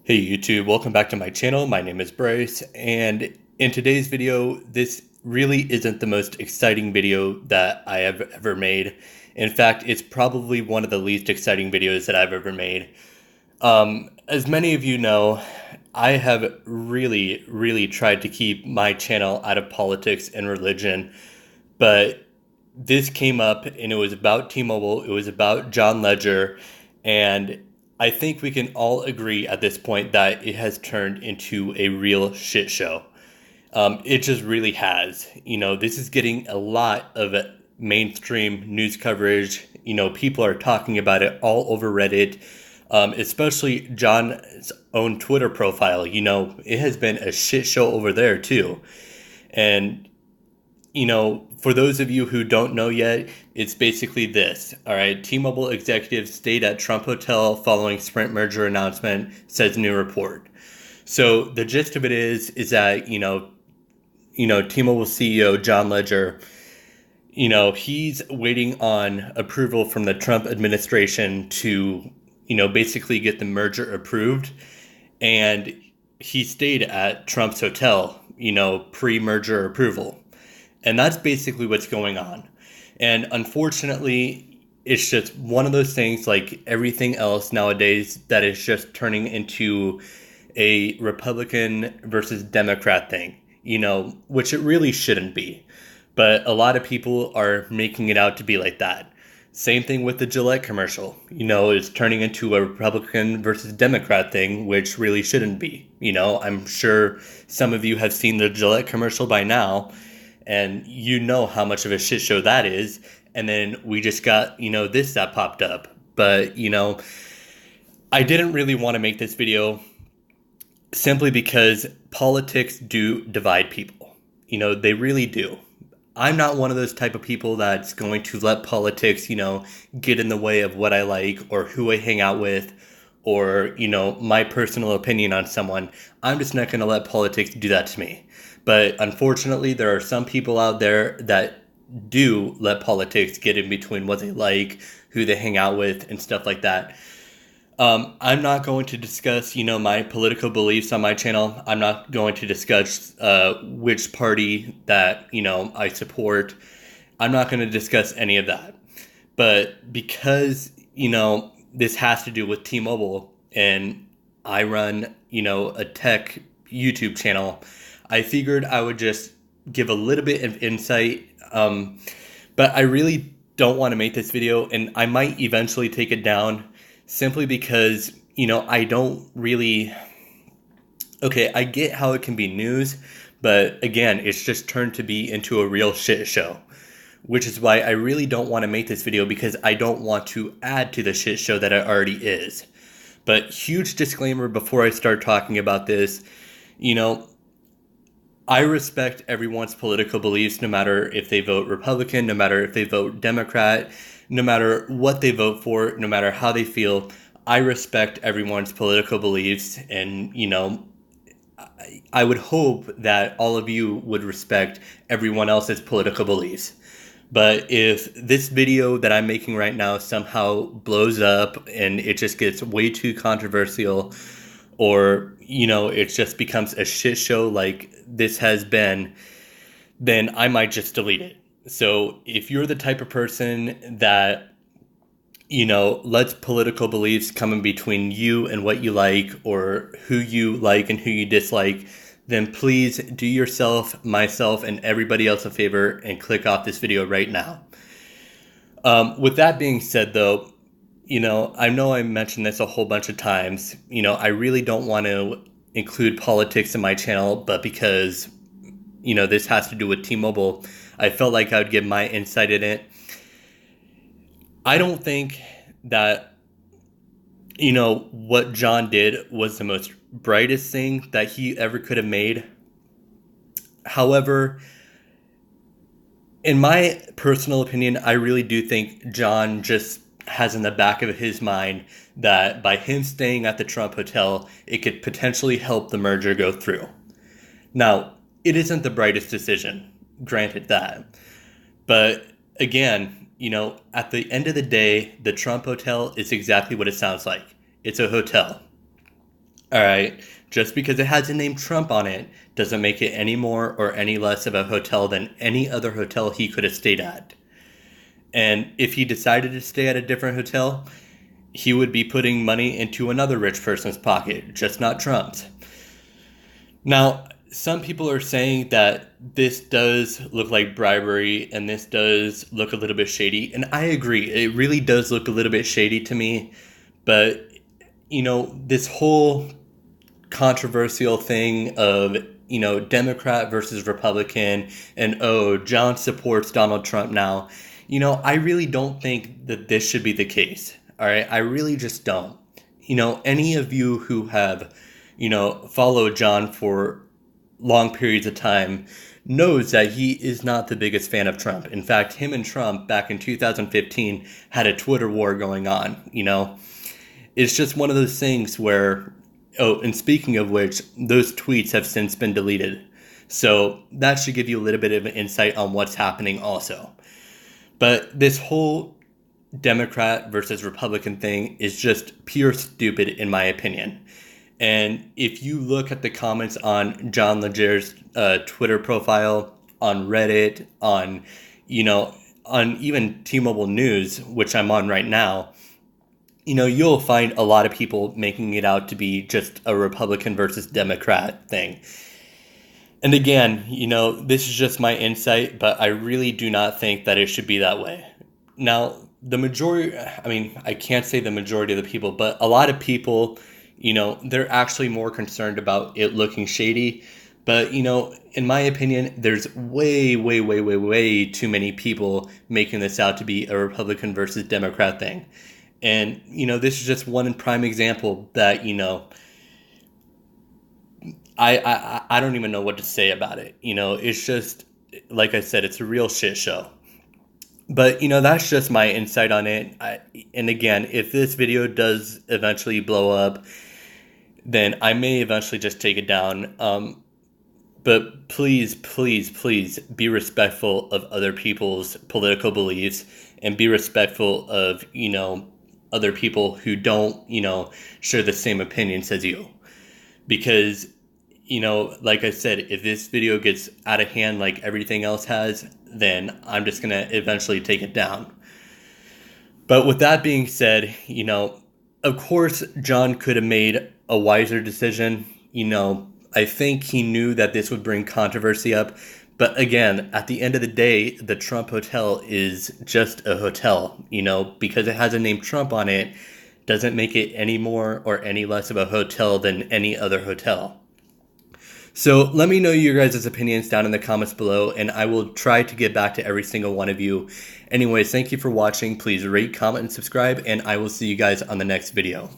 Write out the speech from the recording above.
Hey YouTube, welcome back to my channel. My name is Bryce, and in today's video, this really isn't the most exciting video that I have ever made. In fact, it's probably one of the least exciting videos that I've ever made. As many of you know, I have really tried to keep my channel out of politics and religion, but this came up and it was about T-Mobile, it was about John Ledger, and I think we can all agree at this point that it has turned into a real shit show. It just really has. This is getting a lot of mainstream news coverage. People are talking about it all over Reddit, especially John's own Twitter profile. It has been a shit show over there too. And for those of you who don't know yet, it's basically this. All right, T-Mobile executives stayed at Trump Hotel following Sprint merger announcement, says new report. So the gist of it is that T-Mobile CEO John Ledger, he's waiting on approval from the Trump administration to basically get the merger approved, and he stayed at Trump's hotel, pre-merger approval. And that's basically what's going on. And unfortunately, it's just one of those things like everything else nowadays that is just turning into a Republican versus Democrat thing, which it really shouldn't be. But a lot of people are making it out to be like that. Same thing with the Gillette commercial. It's turning into a Republican versus Democrat thing, which really shouldn't be. I'm sure some of you have seen the Gillette commercial by now, and you know how much of a shit show that is. And then we just got, this that popped up. But, I didn't really want to make this video simply because politics do divide people. They really do. I'm not one of those type of people that's going to let politics, get in the way of what I like or who I hang out with or, my personal opinion on someone. I'm just not going to let politics do that to me. But unfortunately, there are some people out there that do let politics get in between what they like, who they hang out with, and stuff like that. I'm not going to discuss, my political beliefs on my channel. I'm not going to discuss which party that, I support. I'm not going to discuss any of that. But because, this has to do with T-Mobile and I run, a tech YouTube channel, I figured I would just give a little bit of insight. But I really don't want to make this video, and I might eventually take it down simply because, I don't really. Okay, I get how it can be news, but again, it's just turned to be into a real shit show. Which is why I really don't want to make this video, because I don't want to add to the shit show that it already is. But huge disclaimer before I start talking about this, I respect everyone's political beliefs, no matter if they vote Republican, no matter if they vote Democrat, no matter what they vote for, no matter how they feel. I respect everyone's political beliefs, and, I would hope that all of you would respect everyone else's political beliefs. But if this video that I'm making right now somehow blows up and it just gets way too controversial, or, it just becomes a shit show like this has been, then I might just delete it. So if you're the type of person that, lets political beliefs come in between you and what you like, or who you like and who you dislike, then please do yourself, myself, and everybody else a favor and click off this video right now. With that being said, though, I know I mentioned this a whole bunch of times. I really don't want to include politics in my channel, but because, this has to do with T-Mobile, I felt like I would give my insight in it. I don't think that, what John did was the most brightest thing that he ever could have made. However, in my personal opinion, I really do think John just has in the back of his mind that by him staying at the Trump Hotel, it could potentially help the merger go through. Now, it isn't the brightest decision, granted that. But again, at the end of the day, the Trump Hotel is exactly what it sounds like. It's a hotel. All right, just because it has the name Trump on it doesn't make it any more or any less of a hotel than any other hotel he could have stayed at. And if he decided to stay at a different hotel, he would be putting money into another rich person's pocket, just not Trump's. Now, some people are saying that this does look like bribery and this does look a little bit shady. And I agree, it really does look a little bit shady to me. But, this whole controversial thing of, Democrat versus Republican and, oh, John supports Donald Trump now. I really don't think that this should be the case. All right. I really just don't. Any of you who have, followed John for long periods of time knows that he is not the biggest fan of Trump. In fact, him and Trump back in 2015 had a Twitter war going on. It's just one of those things where, oh, and speaking of which, those tweets have since been deleted. So that should give you a little bit of an insight on what's happening also. But this whole Democrat versus Republican thing is just pure stupid in my opinion. And if you look at the comments on John Legere's Twitter profile, on Reddit, on even T-Mobile News, which I'm on right now, you'll find a lot of people making it out to be just a Republican versus Democrat thing. And again, this is just my insight, but I really do not think that it should be that way. Now, the majority, I can't say the majority of the people, but a lot of people, they're actually more concerned about it looking shady. But, in my opinion, there's way, way, way, way, way too many people making this out to be a Republican versus Democrat thing. And, this is just one prime example that, I don't even know what to say about it. It's just, like I said, it's a real shit show. But, that's just my insight on it. And again, if this video does eventually blow up, then I may eventually just take it down. But please, please, please be respectful of other people's political beliefs and be respectful of, other people who don't, share the same opinions as you. Because, like I said, if this video gets out of hand like everything else has, then I'm just going to eventually take it down. But with that being said, of course, John could have made a wiser decision. I think he knew that this would bring controversy up. But again, at the end of the day, the Trump Hotel is just a hotel, because it has a name Trump on it, doesn't make it any more or any less of a hotel than any other hotel. So let me know your guys' opinions down in the comments below, and I will try to get back to every single one of you. Anyways, thank you for watching. Please rate, comment, and subscribe, and I will see you guys on the next video.